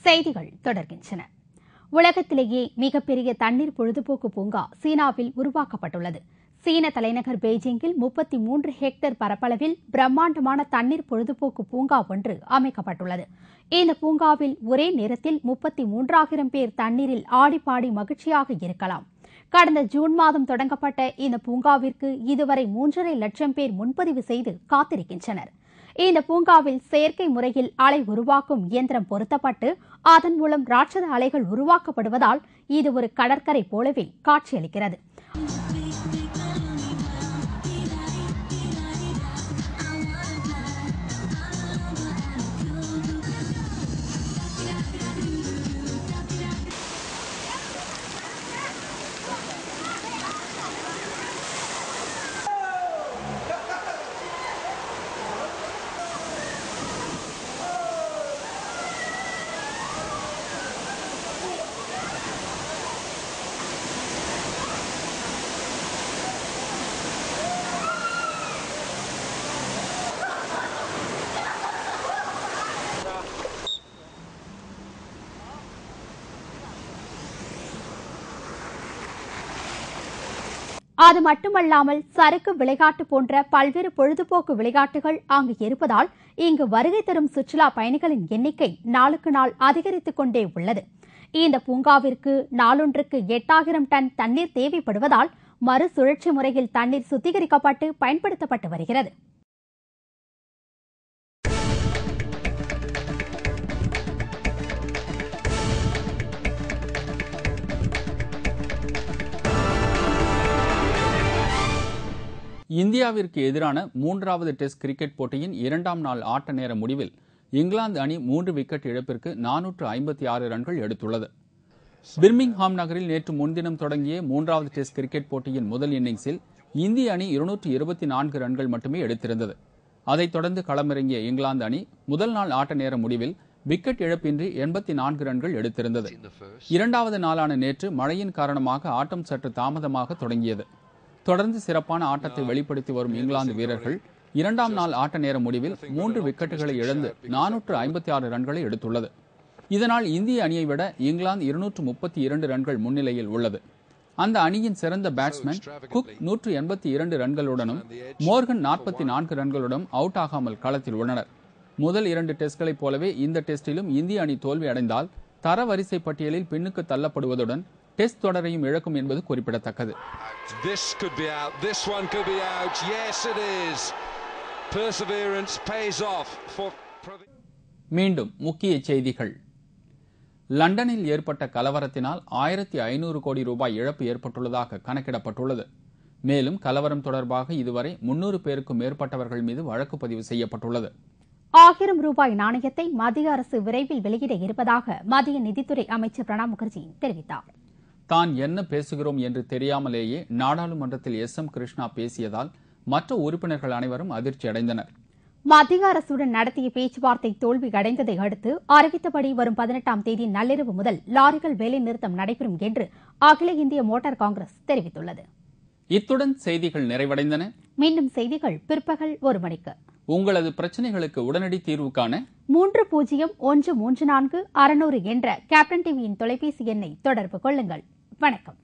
செய்திகள் தொடர்கின்றன. உலகத்திலேயே மிகப்பெரிய தண்ணீர் பொழுதுபோக்கு பூங்கா சீனாவில் உருவாக்கப்பட்டுள்ளது. சீன தலைநகர் பெய்ஜிங்கில் 33 ஹெக்டேர் பரப்பளவில் பிரம்மாண்டமான தண்ணீர் பொழுதுபோக்கு பூங்கா ஒன்று அமைக்கப்பட்டுள்ளது. இந்த பூங்காவில் ஒரே நேரத்தில் 33,000 பேர் தண்ணீரில் ஆடிப்பாடி மகிழ்ச்சியாக இருக்கலாம். கடந்த ஜூன் மாதம் தொடங்கப்பட்ட இந்த பூங்காவிற்கு இதுவரை 3.5 லட்சம் பேர் முன்பதிவு செய்து காத்திருக்கின்றனர். இந்த பூங்காவில் செயற்கை முறையில் அலை உருவாக்கும் இயந்திரம் பொருத்தப்பட்டு அதன் மூலம் ராட்சத அலைகள் உருவாக்கப்படுவதால் இது ஒரு கடற்கரை போலவே காட்சியளிக்கிறது. அது மட்டுமல்லாமல் சறுக்கு விளையாட்டு போன்ற பல்வேறு பொழுதுபோக்கு விளையாட்டுகள் அங்கு இருப்பதால் இங்கு வருகை தரும் சுற்றுலா பயணிகளின் எண்ணிக்கை நாளுக்கு நாள் அதிகரித்துக் கொண்டே உள்ளது. இந்த பூங்காவிற்கு நாளொன்றுக்கு 8,000 டன் தண்ணீர் தேவைப்படுவதால் மறுசுழற்சி முறையில் தண்ணீர் சுத்திகரிக்கப்பட்டு பயன்படுத்தப்பட்டு வருகிறது. இந்தியாவிற்கு எதிரான 3வது டெஸ்ட் கிரிக்கெட் போட்டியின் 2ஆம் நாள் ஆட்ட நேர முடிவில் இங்கிலாந்து அணி 3 விக்கெட் இழப்பிற்கு 456 ரன்கள் எடுத்துள்ளது. பிர்மிங்ஹாம் நகரில் நேற்று முன்தினம் தொடங்கிய 3வது டெஸ்ட் கிரிக்கெட் போட்டியின் முதல் இன்னிங்ஸில் இந்திய அணி 224 ரன்கள் மட்டுமே எடுத்திருந்தது. அதைத் தொடர்ந்து களமிறங்கிய இங்கிலாந்து அணி முதல் நாள் ஆட்ட நேர முடிவில் விக்கெட் இழப்பின்றி 84 ரன்கள் எடுத்திருந்தது. 2வது நாளான நேற்று மழையின் காரணமாக ஆட்டம் சற்று தாமதமாக தொடங்கியது. தொடர்ந்து சிறப்பான ஆட்டத்தை வெளிப்படுத்தி வரும் இங்கிலாந்து வீரர்கள் 2ஆம் நாள் ஆட்ட நேர முடிவில் 3 விக்கெட்டுகளை இழந்து 456 ரன்களை எடுத்துள்ளது. இதனால் இந்திய அணியை விட இங்கிலாந்து 232 ரன்கள் முன்னிலையில் உள்ளது. அந்த அணியின் சிறந்த பேட்ஸ்மேன் குக் 182 ரன்களுடனும் மோர்கன் 44 ரன்களுடன் அவுட் ஆகாமல் களத்தில் உள்ளனர். முதல் 2 டெஸ்ட்களைப் போலவே இந்த டெஸ்டிலும் இந்திய அணி தோல்வி அடைந்தால் தரவரிசை பட்டியலில் பின்னுக்கு தள்ளப்படுவதுடன் டெஸ்ட் தொடரையும் இழக்கும் என்பது குறிப்பிடத்தக்கது. மீண்டும் முக்கிய செய்திகள். லண்டனில் ஏற்பட்ட கலவரத்தினால் 1,500 கோடி ரூபாய் இழப்பு ஏற்பட்டுள்ளதாக கணக்கிடப்பட்டுள்ளது. மேலும் கலவரம் தொடர்பாக இதுவரை 300 பேருக்கும் மேற்பட்டவர்கள் மீது வழக்கு பதிவு செய்யப்பட்டுள்ளது. 1000 ரூபாய் நாணயத்தை மத்திய அரசு விரைவில் வெளியிட இருப்பதாக மத்திய நிதித்துறை அமைச்சர் பிரணாப் முகர்ஜி தெரிவித்தார். தான் என்ன பேசுகிறோம் என்று தெரியாமலேயே நாடாளுமன்றத்தில் SM கிருஷ்ணா பேசியதால் மற்ற உறுப்பினர்கள் அனைவரும் அதிர்ச்சி அடைந்தனர். மத்திய அரசுடன் நடத்திய பேச்சுவார்த்தை தோல்வி அடைந்ததை அடுத்து அறிவித்தபடி வரும் 18ஆம் தேதி நள்ளிரவு முதல் லாரிகள் வேலைநிறுத்தம் நடைபெறும் என்று அகில இந்திய மோட்டார் காங்கிரஸ் தெரிவித்துள்ளது. இத்துடன் செய்திகள் நிறைவடைந்தன. மீண்டும் செய்திகள் பிற்பகல் 1 மணிக்கு. உங்களது பிரச்சனைகளுக்கு உடனடி தீர்வு காண 30134600 என்ற கேப்டன் டிவியின் தொலைபேசி எண்ணை தொடர்பு கொள்ளுங்கள். வணக்கம்.